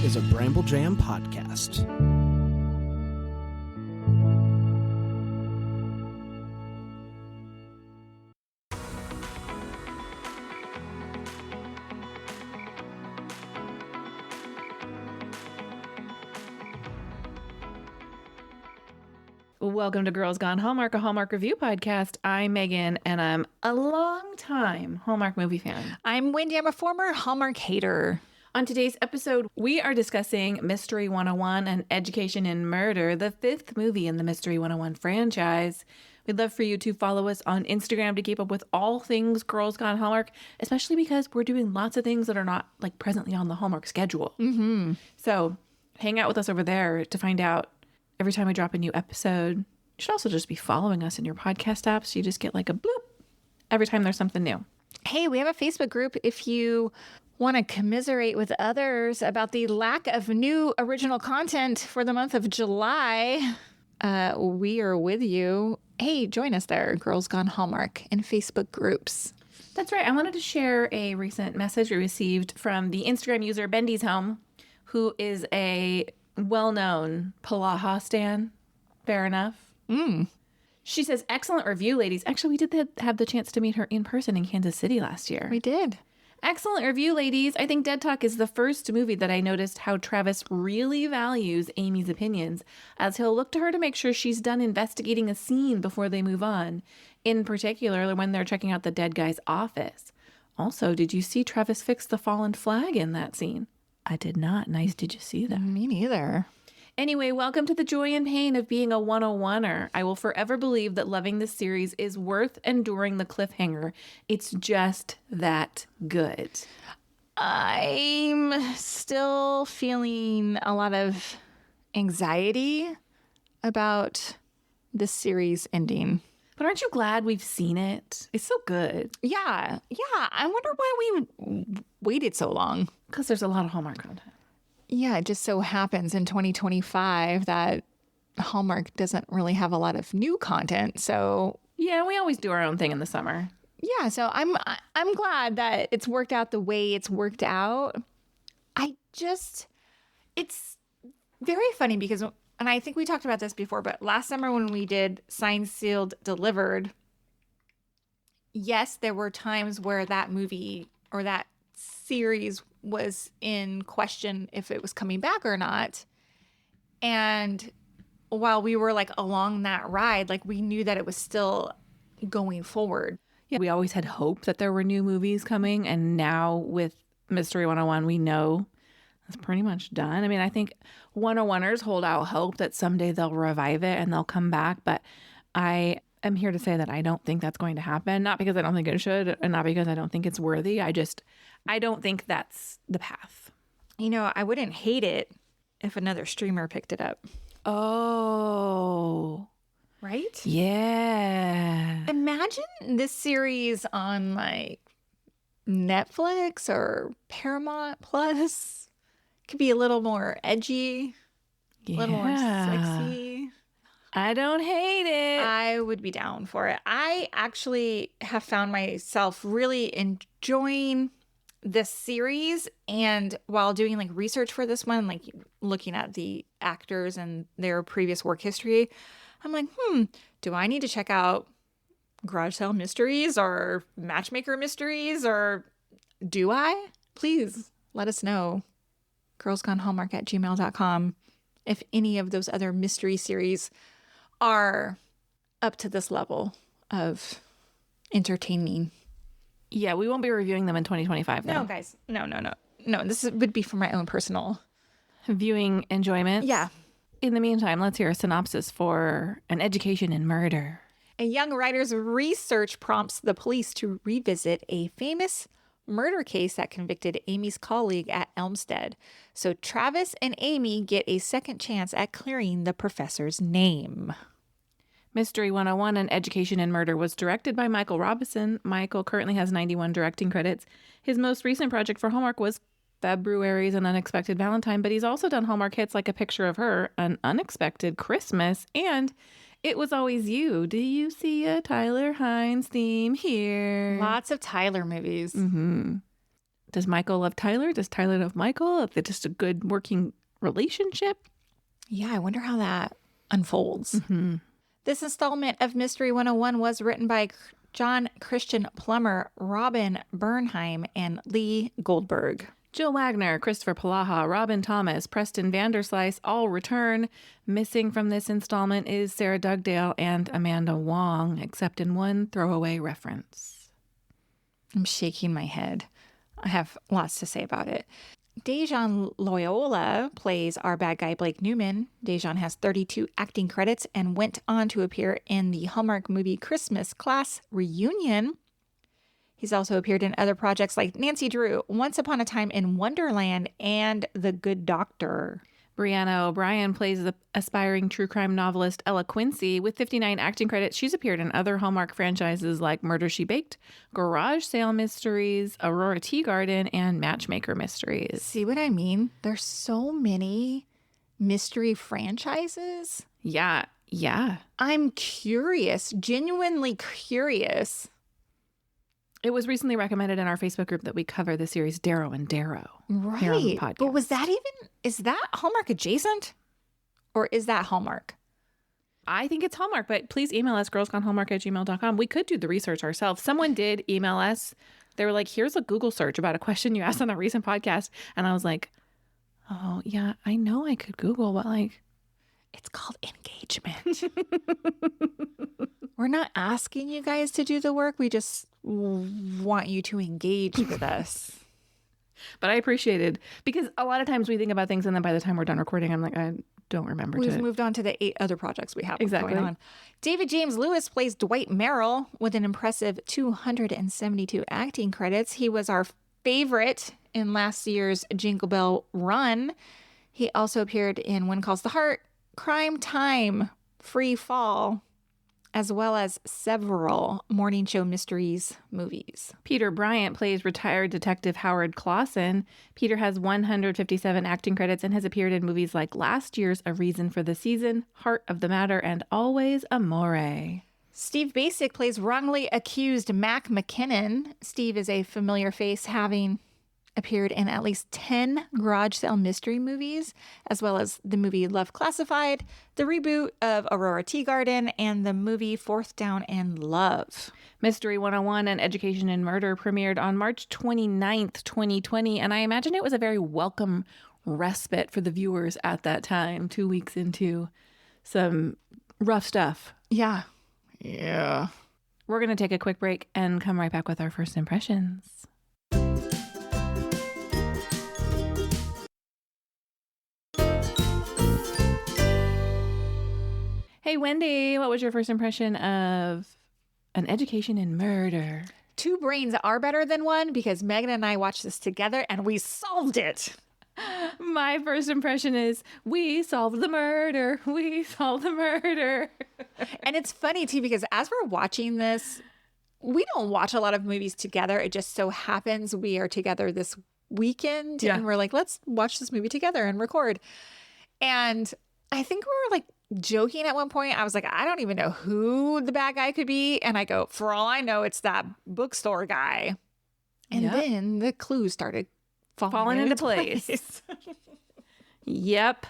is a Bramble Jam podcast. Welcome to Girls Gone Hallmark, a Hallmark review podcast. I'm Megan, and I'm a long-time Hallmark movie fan. I'm Wendy. I'm a former Hallmark hater. On today's episode, we are discussing Mystery 101 and Education in Murder, the fifth movie in the Mystery 101 franchise. We'd love for you to follow us on Instagram to keep up with all things Girls Gone Hallmark, especially because we're doing lots of things that are not like presently on the Hallmark schedule. Mm-hmm. So hang out with us over there to find out every time we drop a new episode. You should also just be following us in your podcast apps. So you just get like a bloop every time there's something new. Hey, we have a Facebook group if you want to commiserate with others about the lack of new original content for the month of July. We are with you. Hey, join us there, Girls Gone Hallmark, in Facebook groups. That's right. I wanted to share a recent message we received from the Instagram user Bendy's Home, who is a well-known Palaha stan. Fair enough. She says, excellent review, ladies. Actually, we did have the chance to meet her in person in Kansas City last year. We did. Excellent review, ladies. I think Dead Talk is the first movie that I noticed how Travis really values Amy's opinions, as he'll look to her to make sure she's done investigating a scene before they move on, in particular when they're checking out the dead guy's office. Also, did you see Travis fix the fallen flag in that scene? I did not. Nice. Did you see that? Me neither. Anyway, welcome to the joy and pain of being a 101er. I will forever believe that loving this series is worth enduring the cliffhanger. It's just that good. I'm still feeling a lot of anxiety about this series ending. But aren't you glad we've seen it? It's so good. Yeah. I wonder why we waited so long. Because there's a lot of Hallmark content. Yeah, it just so happens in 2025 that Hallmark doesn't really have a lot of new content. So yeah, we always do our own thing in the summer. Yeah, so I'm glad that it's worked out the way it's worked out. It's very funny because, and I think we talked about this before, but last summer when we did Signed, Sealed, Delivered, yes, there were times where that movie or that series was in question if it was coming back or not. And while we were like along that ride, like we knew that it was still going forward. Yeah, we always had hope that there were new movies coming. And now with Mystery 101, we know it's pretty much done. I mean, I think 101ers hold out hope that someday they'll revive it and they'll come back. But I am here to say that I don't think that's going to happen. Not because I don't think it should and not because I don't think it's worthy. I don't think that's the path. You know, I wouldn't hate it if another streamer picked it up. Oh. Right? Yeah. Imagine this series on like Netflix or Paramount Plus. Could be a little more edgy, a little more sexy. I don't hate it. I would be down for it. I actually have found myself really enjoying this series, and while doing like research for this one, like looking at the actors and their previous work history, I'm like, do I need to check out Garage Sale Mysteries or Matchmaker Mysteries, or do I? Please let us know. girlsgonehallmark@gmail.com if any of those other mystery series are up to this level of entertaining. Yeah, we won't be reviewing them in 2025. No, guys. No. This would be for my own personal viewing enjoyment. Yeah. In the meantime, let's hear a synopsis for An Education in Murder. A young writer's research prompts the police to revisit a famous murder case that convicted Amy's colleague at Elmstead. So Travis and Amy get a second chance at clearing the professor's name. Mystery 101 and Education in Murder was directed by Michael Robinson. Michael currently has 91 directing credits. His most recent project for Hallmark was February's An Unexpected Valentine, but he's also done Hallmark hits like A Picture of Her, An Unexpected Christmas, and It Was Always You. Do you see a Tyler Hines theme here? Lots of Tyler movies. Mm-hmm. Does Michael love Tyler? Does Tyler love Michael? Is it just a good working relationship? Yeah, I wonder how that unfolds. This installment of Mystery 101 was written by John Christian Plummer, Robin Bernheim, and Lee Goldberg. Jill Wagner, Christopher Palaha, Robin Thomas, Preston Vanderslice all return. Missing from this installment is Sarah Dugdale and Amanda Wong, except in one throwaway reference. I'm shaking my head. I have lots to say about it. Dejan Loyola plays our bad guy, Blake Newman. Dejan has 32 acting credits and went on to appear in the Hallmark movie Christmas Class Reunion. He's also appeared in other projects like Nancy Drew, Once Upon a Time in Wonderland, and The Good Doctor. Brianna O'Brien plays the aspiring true crime novelist Ella Quincy. With 59 acting credits, she's appeared in other Hallmark franchises like Murder, She Baked, Garage Sale Mysteries, Aurora Tea Garden, and Matchmaker Mysteries. See what I mean? There's so many mystery franchises. Yeah. I'm curious, genuinely curious. It was recently recommended in our Facebook group that we cover the series Darrow and Darrow. Here on the Right. podcast. But is that Hallmark adjacent? Or is that Hallmark? I think it's Hallmark, but please email us, girlsgonehallmark@gmail.com. We could do the research ourselves. Someone did email us. They were like, here's a Google search about a question you asked on a recent podcast. And I was like, oh, yeah, I know I could Google, but like, It's called engagement. We're not asking you guys to do the work. We just want you to engage with us. but I appreciated because a lot of times we think about things and then by the time we're done recording, I'm like, I don't remember. We've moved on to the 8 other projects we have Exactly. going on. David James Lewis plays Dwight Merrill with an impressive 272 acting credits. He was our favorite in last year's Jingle Bell Run. He also appeared in When Calls the Heart, Crime Time, Free Fall, as well as several morning show mysteries movies. Peter Bryant plays retired detective Howard Clausen. Peter has 157 acting credits and has appeared in movies like last year's A Reason for the Season, Heart of the Matter, and Always Amore. Steve Basic plays wrongly accused Mac McKinnon. Steve is a familiar face, having appeared in at least 10 garage sale mystery movies, as well as the movie Love Classified, the reboot of Aurora Tea Garden, and the movie Fourth Down and Love. Mystery 101 and Education in Murder premiered on March 29th, 2020, and I imagine it was a very welcome respite for the viewers at that time, 2 weeks into some rough stuff. Yeah. We're going to take a quick break and come right back with our first impressions. Hey, Wendy, what was your first impression of An Education in Murder? 2 brains are better than one because Megan and I watched this together and we solved it. My first impression is, we solved the murder. We solved the murder. And it's funny too because as we're watching this, we don't watch a lot of movies together. It just so happens we are together this weekend and we're like, let's watch this movie together and record. And I think we were like joking at one point. I was like, I don't even know who the bad guy could be. And I go, for all I know, it's that bookstore guy. And then the clues started falling into place. Yep.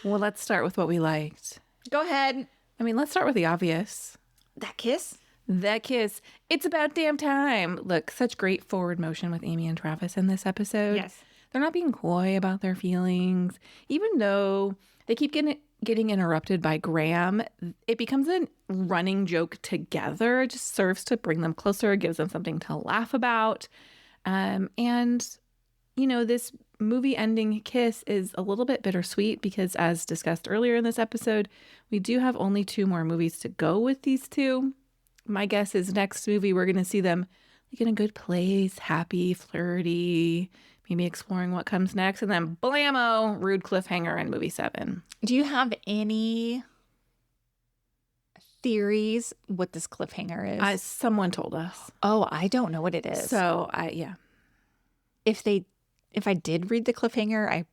Well, let's start with what we liked. Go ahead. I mean, let's start with the obvious. That kiss? That kiss. It's about damn time. Look, such great forward motion with Amy and Travis in this episode. Yes. They're not being coy about their feelings. Even though they keep getting interrupted by Graham, it becomes a running joke together. It just serves to bring them closer, gives them something to laugh about. And, you know, this movie ending kiss is a little bit bittersweet because, as discussed earlier in this episode, we do have only 2 more movies to go with these 2. My guess is next movie we're going to see them like in a good place, happy, flirty, maybe exploring what comes next, and then blammo, rude cliffhanger in movie 7. Do you have any theories what this cliffhanger is? Someone told us. Oh, I don't know what it is. So If I did read the cliffhanger, I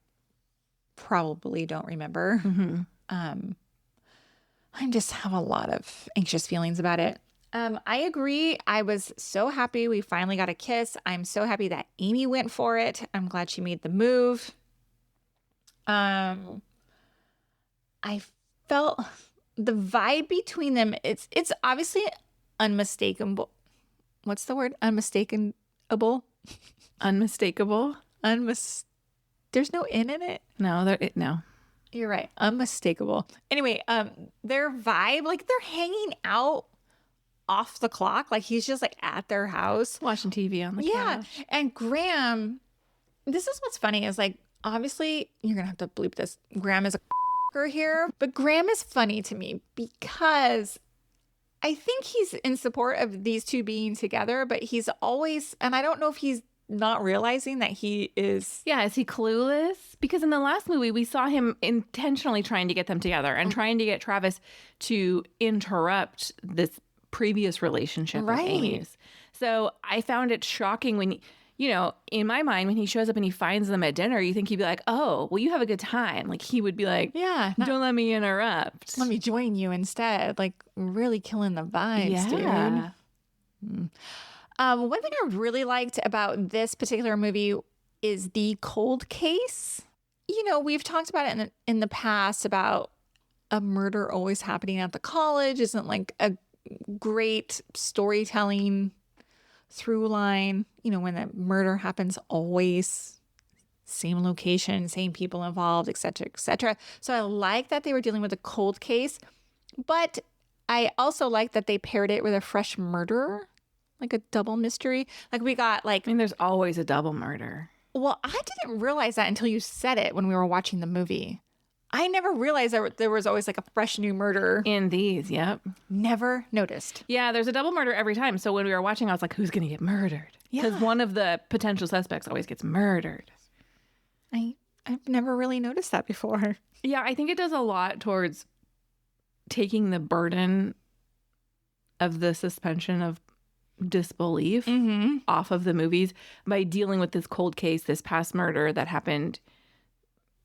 probably don't remember. Mm-hmm. I just have a lot of anxious feelings about it. I agree. I was so happy we finally got a kiss. I'm so happy that Amy went for it. I'm glad she made the move. I felt the vibe between them. It's obviously unmistakable. What's the word? Unmistakable. Unmistakable. There's no N in it. No, no. You're right. Unmistakable. Anyway, their vibe, like they're hanging out off the clock. Like he's just like at their house. Watching TV on the couch. And Graham, this is what's funny is like, obviously you're going to have to bleep this. Graham is a here, but Graham is funny to me because I think he's in support of these two being together, but he's always, and I don't know if he's not realizing that he is. Yeah, is he clueless? Because in the last movie, we saw him intentionally trying to get them together and trying to get Travis to interrupt this previous relationship with Amy's. So I found it shocking when, you know, in my mind, when he shows up and he finds them at dinner, you think he'd be like, oh, well, you have a good time. Like he would be like, yeah, don't let me interrupt. Let me join you instead. Like really killing the vibes, dude. One thing I really liked about this particular movie is the cold case. You know, we've talked about it in the past about a murder always happening at the college isn't like a great storytelling through line. You know, when the murder happens, always same location, same people involved, et cetera, et cetera. So I like that they were dealing with a cold case, but I also like that they paired it with a fresh murderer. Like a double mystery. Like we got like... I mean, there's always a double murder. Well, I didn't realize that until you said it when we were watching the movie. I never realized that there was always like a fresh new murder. In these, yep. Never noticed. Yeah, there's a double murder every time. So when we were watching, I was like, who's going to get murdered? Because one of the potential suspects always gets murdered. I've never really noticed that before. Yeah, I think it does a lot towards taking the burden of the suspension of disbelief off of the movies by dealing with this cold case, this past murder that happened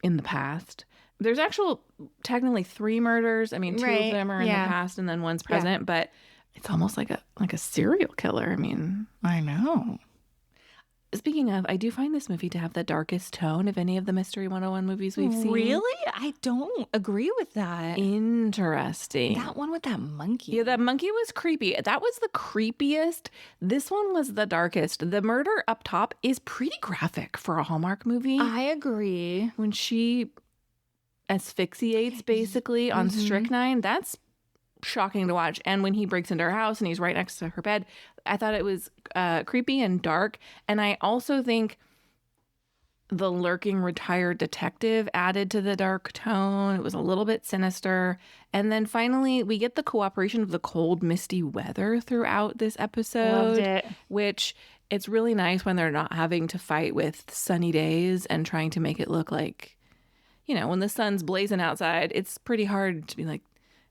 in the past. There's technically 3 murders. I mean, 2 of them are in the past and then one's present, but it's almost like a serial killer. I mean, I know. Speaking of, I do find this movie to have the darkest tone of any of the Mystery 101 movies we've seen. Really? I don't agree with that. Interesting. That one with that monkey. Yeah, that monkey was creepy. That was the creepiest. This one was the darkest. The murder up top is pretty graphic for a Hallmark movie. I agree. When she asphyxiates basically on strychnine, that's shocking to watch. And when he breaks into her house and he's right next to her bed, I thought it was creepy and dark. And I also think the lurking retired detective added to the dark tone. It was a little bit sinister. And then finally, we get the cooperation of the cold, misty weather throughout this episode. Loved it. Which it's really nice when they're not having to fight with sunny days and trying to make it look like, you know, when the sun's blazing outside, it's pretty hard to be like,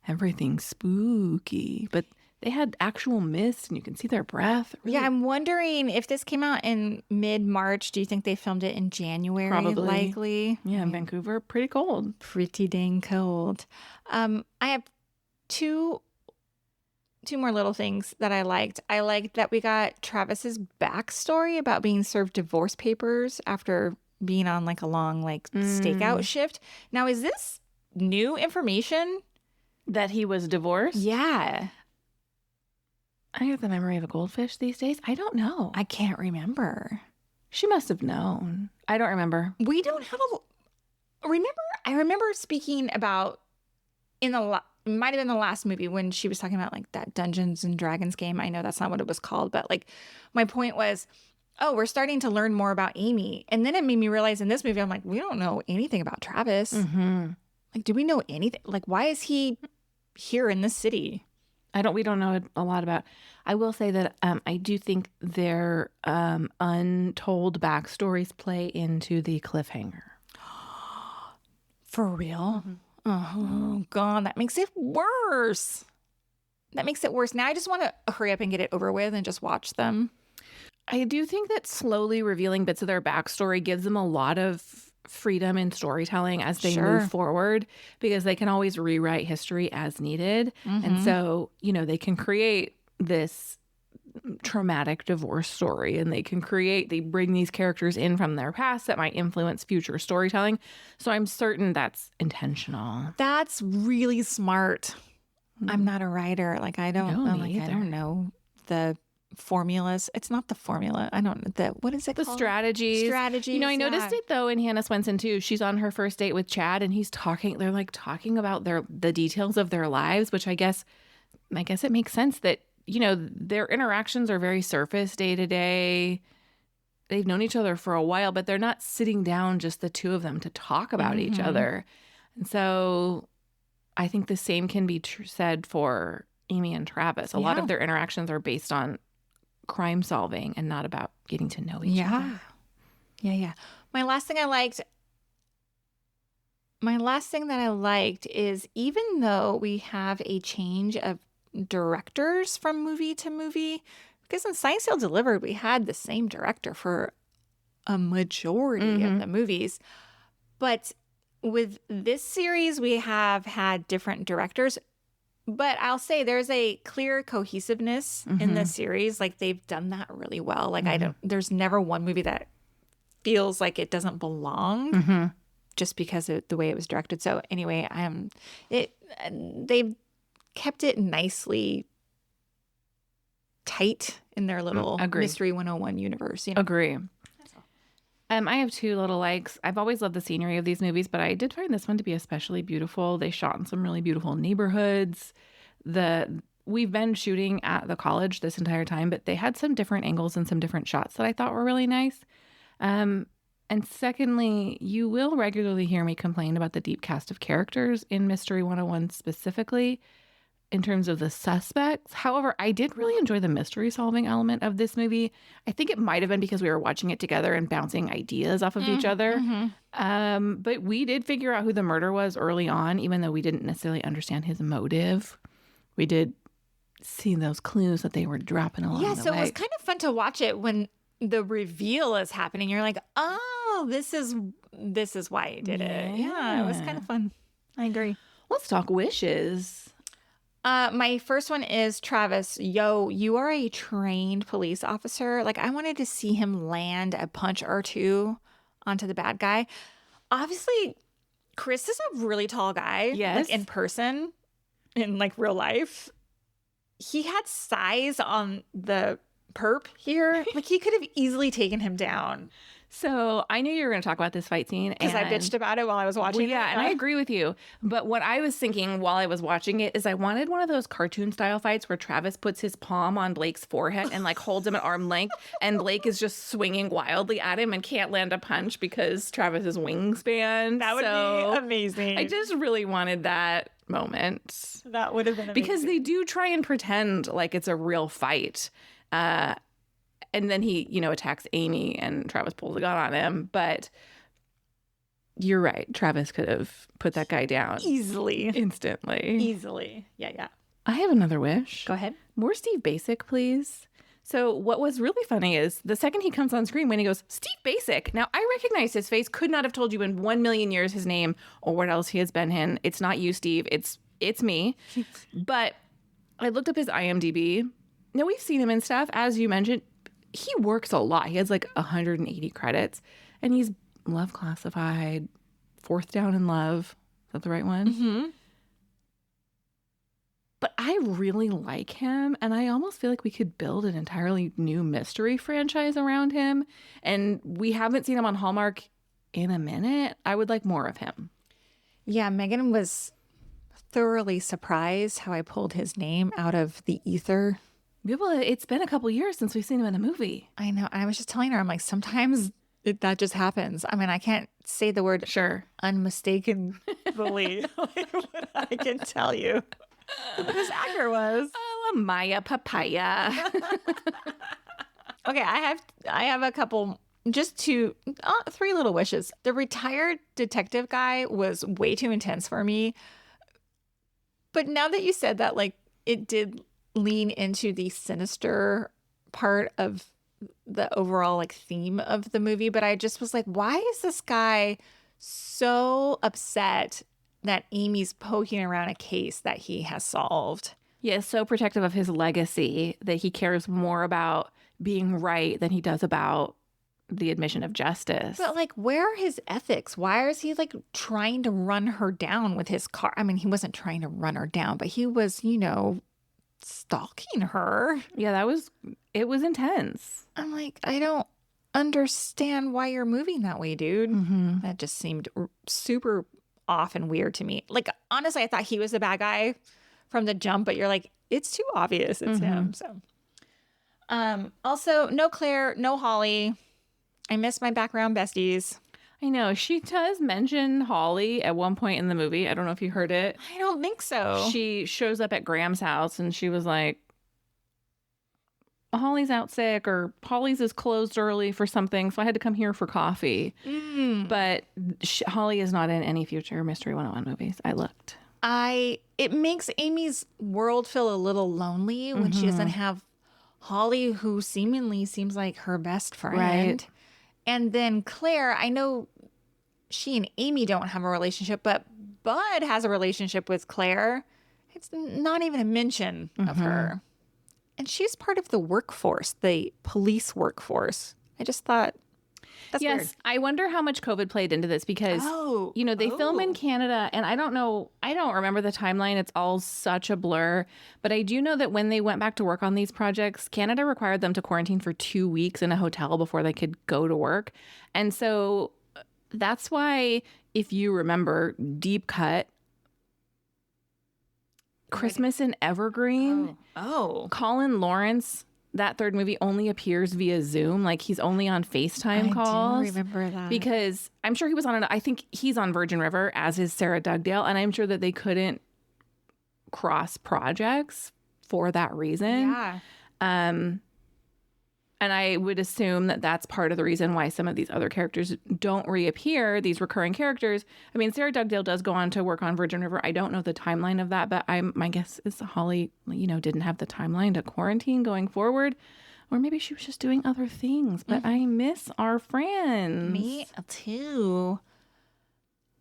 everything's spooky. But they had actual mist and you can see their breath. Really. Yeah, I'm wondering if this came out in mid-March, do you think they filmed it in January? Probably. Likely. Yeah, in Vancouver, pretty cold. Pretty dang cold. I have two more little things that I liked. I liked that we got Travis's backstory about being served divorce papers after being on like a long stakeout shift. Now, is this new information? That he was divorced? Yeah. I have the memory of a goldfish these days. I don't know. I can't remember. She must have known. I don't remember. We don't have I remember speaking about it might have been the last movie when she was talking about like that Dungeons and Dragons game. I know that's not what it was called, but like my point was, oh, we're starting to learn more about Amy. And then it made me realize in this movie, I'm like, we don't know anything about Travis. Like, do we know anything? Like, why is he here in this city? We don't know a lot about. I will say that I do think their untold backstories play into the cliffhanger. For real? Oh, God, that makes it worse. That makes it worse. Now I just want to hurry up and get it over with and just watch them. I do think that slowly revealing bits of their backstory gives them a lot of freedom in storytelling as they move forward, because they can always rewrite history as needed. And so, you know, they can create this traumatic divorce story, and they bring these characters in from their past that might influence future storytelling. So I'm certain that's intentional. That's really smart. I'm not a writer. Like I don't know the formulas. It's not the formula. I don't know what is it The called? Strategies. Strategies. I noticed it though in Hannah Swenson too. She's on her first date with Chad, and they're like talking about the details of their lives, which I guess it makes sense that, their interactions are very surface day to day. They've known each other for a while, but they're not sitting down, just the two of them, to talk about each other. And so I think the same can be said for Amy and Travis. A lot of their interactions are based on crime solving and not about getting to know each other. Yeah. My last thing that I liked is, even though we have a change of directors from movie to movie, because in Signed, Sealed, Delivered, we had the same director for a majority of the movies. But with this series, we have had different directors. But I'll say there's a clear cohesiveness in the series. Like, they've done that really well. Like, there's never one movie that feels like it doesn't belong just because of the way it was directed. So anyway, they've kept it nicely tight in their little Mystery 101 universe. Agree. I have two little likes. I've always loved the scenery of these movies, but I did find this one to be especially beautiful. They shot in some really beautiful neighborhoods. We've been shooting at the college this entire time, but they had some different angles and some different shots that I thought were really nice. And secondly, you will regularly hear me complain about the deep cast of characters in Mystery 101 specifically, in terms of the suspects. However, I did really enjoy the mystery solving element of this movie. I think it might have been because we were watching it together and bouncing ideas off of each other. But we did figure out who the murder was early on, even though we didn't necessarily understand his motive. We did see those clues that they were dropping along the way. Yeah, so it was kind of fun to watch it when the reveal is happening. You're like, oh, this is why he did it. Yeah, it was kind of fun. I agree. Let's talk wishes. My first one is Travis. You are a trained police officer. Like, I wanted to see him land a punch or two onto the bad guy. Obviously, Chris is a really tall guy. Yes. Like, in person, in like real life. He had size on the perp here. Like, he could have easily taken him down. So I knew you were going to talk about this fight scene. Because I bitched about it while I was watching it. Yeah, and I agree with you. But what I was thinking while I was watching it is I wanted one of those cartoon style fights where Travis puts his palm on Blake's forehead and like holds him at arm length, and Blake is just swinging wildly at him and can't land a punch because Travis's wingspan. That would be amazing. I just really wanted that moment. That would have been amazing. Because they do try and pretend like it's a real fight. And then he, attacks Amy and Travis pulls a gun on him. But you're right. Travis could have put that guy down. Easily. Instantly. Easily. Yeah. I have another wish. Go ahead. More Steve Basic, please. So what was really funny is the second he comes on screen, when he goes, Steve Basic. Now, I recognize his face. Could not have told you in 1,000,000 years his name or what else he has been in. It's not you, Steve. It's me. But I looked up his IMDb. Now, we've seen him in stuff, as you mentioned. He works a lot. He has like 180 credits, and he's Love Classified, Fourth Down in Love. Is that the right one? Mm-hmm. But I really like him, and I almost feel like we could build an entirely new mystery franchise around him. And we haven't seen him on Hallmark in a minute. I would like more of him. Yeah, Megan was thoroughly surprised how I pulled his name out of the ether. Well, it's been a couple years since we've seen him in a movie. I know. And I was just telling her, I'm like, sometimes that just happens. I mean, I can't say the word unmistakably, but I can tell you who this actor was. Oh, Amaya Papaya. Okay, I have a couple, just three little wishes. The retired detective guy was way too intense for me. But now that you said that, like, it did lean into the sinister part of the overall like theme of the movie, but I just was like, why is this guy so upset that Amy's poking around a case that he has solved? He is so protective of his legacy that he cares more about being right than he does about the admission of justice. But like, where are his ethics? Why is he like trying to run her down with his car? I mean, he wasn't trying to run her down, but he was, stalking her. Yeah, it was intense. I'm like, I don't understand why you're moving that way, dude. Mm-hmm. That just seemed super off and weird to me. Like, honestly, I thought he was the bad guy from the jump, but you're like, it's too obvious it's him. So, also, no Claire, no Holly. I miss my background besties. I know. She does mention Holly at one point in the movie. I don't know if you heard it. I don't think so. She shows up at Graham's house and she was like, Holly's out sick, or Holly's is closed early for something, so I had to come here for coffee. But Holly is not in any future Mystery 101 movies. I looked. It makes Amy's world feel a little lonely when she doesn't have Holly, who seemingly seems like her best friend. Right. And then Claire, I know she and Amy don't have a relationship, but Bud has a relationship with Claire. It's not even a mention of her. And she's part of the workforce, the police workforce. I just thought, that's weird. I wonder how much COVID played into this because, they film in Canada, and I don't remember the timeline. It's all such a blur. But I do know that when they went back to work on these projects, Canada required them to quarantine for 2 weeks in a hotel before they could go to work. And so that's why, if you remember, Deep Cut, Christmas in Evergreen, Colin Lawrence, that third movie only appears via Zoom. Like, he's only on FaceTime calls. I do remember that. Because I'm sure he was on I think he's on Virgin River, as is Sarah Dugdale. And I'm sure that they couldn't cross projects for that reason. Yeah. And I would assume that that's part of the reason why some of these other characters don't reappear, these recurring characters. I mean, Sarah Dugdale does go on to work on Virgin River. I don't know the timeline of that, but my guess is Holly, didn't have the timeline to quarantine going forward. Or maybe she was just doing other things. But I miss our friends. Me too.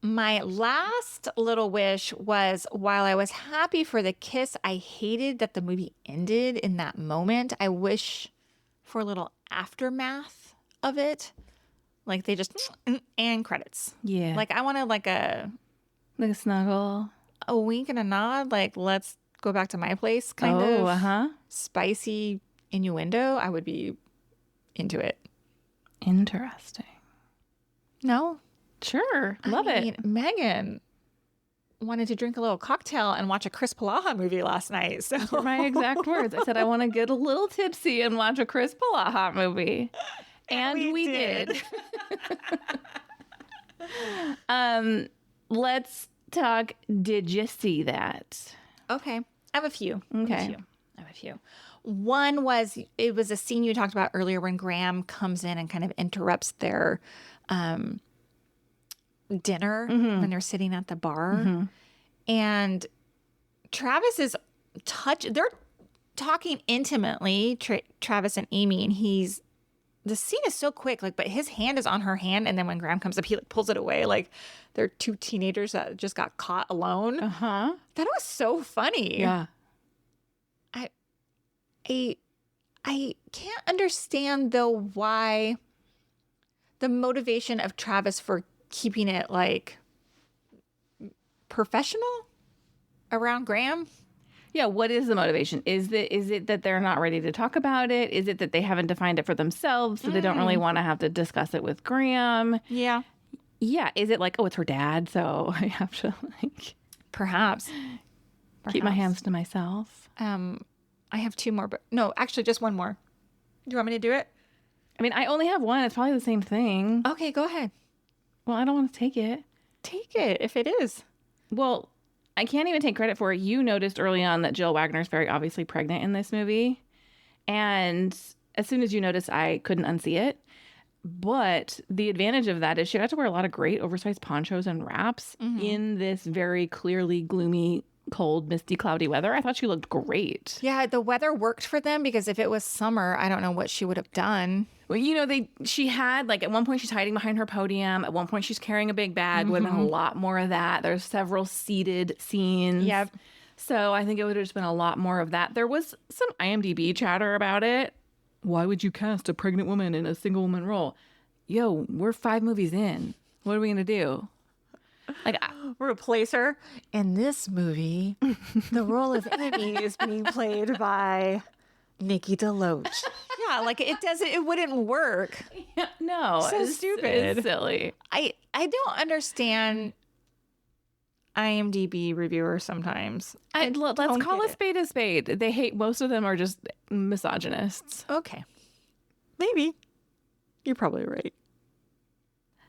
My last little wish was, while I was happy for the kiss, I hated that the movie ended in that moment. I wish for a little aftermath of it. Like, they just, and credits. Yeah. Like, I wanted like a snuggle. A wink and a nod. Like, let's go back to my place kind of spicy innuendo. I would be into it. Interesting. No? Sure. Love it. Megan wanted to drink a little cocktail and watch a Chris Palaha movie last night. So those were my exact words. I said, I want to get a little tipsy and watch a Chris Palaha movie. And we did. Let's talk. Did you see that? Okay. I have a few. Okay. I have a few. One was, it was a scene you talked about earlier when Graham comes in and kind of interrupts their dinner when they're sitting at the bar. And Travis is they're talking intimately, Travis and Amy, and the scene is so quick, like, but his hand is on her hand, and then when Graham comes up, he like pulls it away, like they're two teenagers that just got caught alone. That was so funny. Yeah. I can't understand though why the motivation of Travis for keeping it like professional around Graham. Yeah, what is the motivation? Is it that they're not ready to talk about it? Is it that they haven't defined it for themselves, so they don't really want to have to discuss it with Graham? Yeah. Yeah. Is it like, oh, it's her dad, so I have to like perhaps keep my hands to myself? I have two more, but no, actually just one more. Do you want me to do it? I mean, I only have one. It's probably the same thing. Okay, go ahead. Well, I don't want to take it. Take it if it is. Well, I can't even take credit for it. You noticed early on that Jill Wagner's very obviously pregnant in this movie. And as soon as you noticed, I couldn't unsee it. But the advantage of that is she got to wear a lot of great oversized ponchos and wraps in this very clearly gloomy, cold, misty, cloudy weather. I thought she looked great. Yeah, the weather worked for them because if it was summer, I don't know what she would have done. Well, she had, like, at one point she's hiding behind her podium. At one point she's carrying a big bag. Would have been a lot more of that. There's several seated scenes. Yep. So I think it would have just been a lot more of that. There was some IMDb chatter about it. Why would you cast a pregnant woman in a single woman role? Yo, we're 5 movies in. What are we going to do? Like, Replace her. In this movie, the role of Amy is being played by Nikki DeLoach. Yeah, like it wouldn't work. no. So stupid. It's silly. I don't understand IMDb reviewers sometimes. Let's call a spade a spade. They hate, most of them are just misogynists. Okay. Maybe. You're probably right.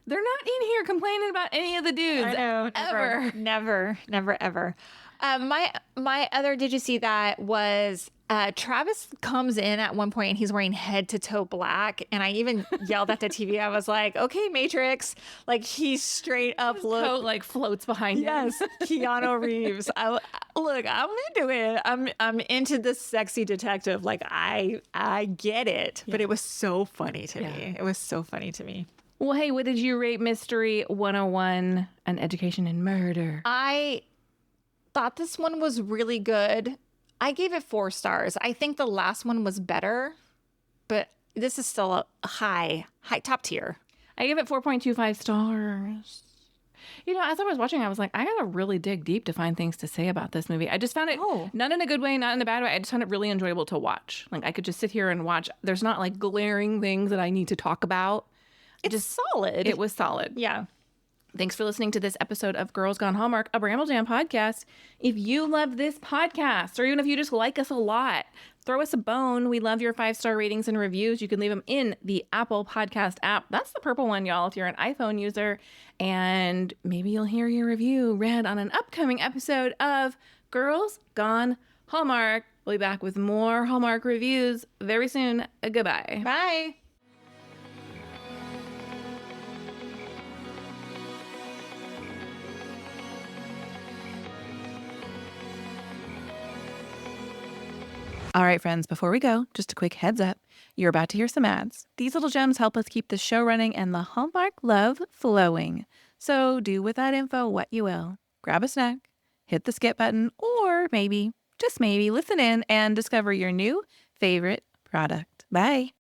They're not in here complaining about any of the dudes. I know. Never, ever. My other did you see that was Travis comes in at one point and he's wearing head to toe black. And I even yelled at the TV. I was like, okay, Matrix. Like he's straight up Coat like floats behind him. Yes, Keanu Reeves. I'm into it. I'm into the sexy detective. Like I get it. Yeah. But it was so funny to me. It was so funny to me. Well, hey, what did you rate Mystery 101 An Education in Murder? I thought this one was really good. I gave it 4 stars. I think the last one was better, but this is still a high top tier. I gave it 4.25 stars. You know, as I was watching, I was like, I gotta really dig deep to find things to say about this movie. I just found it, not in a good way, not in a bad way. I just found it really enjoyable to watch. Like, I could just sit here and watch. There's not like glaring things that I need to talk about. It's solid. It was solid. Yeah. Thanks for listening to this episode of Girls Gone Hallmark, a Bramble Jam podcast. If you love this podcast, or even if you just like us a lot, throw us a bone. We love your 5-star ratings and reviews. You can leave them in the Apple Podcast app. That's the purple one, y'all, if you're an iPhone user. And maybe you'll hear your review read on an upcoming episode of Girls Gone Hallmark. We'll be back with more Hallmark reviews very soon. Goodbye. Bye. All right, friends, before we go, just a quick heads up. You're about to hear some ads. These little gems help us keep the show running and the Hallmark love flowing. So do with that info what you will. Grab a snack, hit the skip button, or maybe, just maybe, listen in and discover your new favorite product. Bye.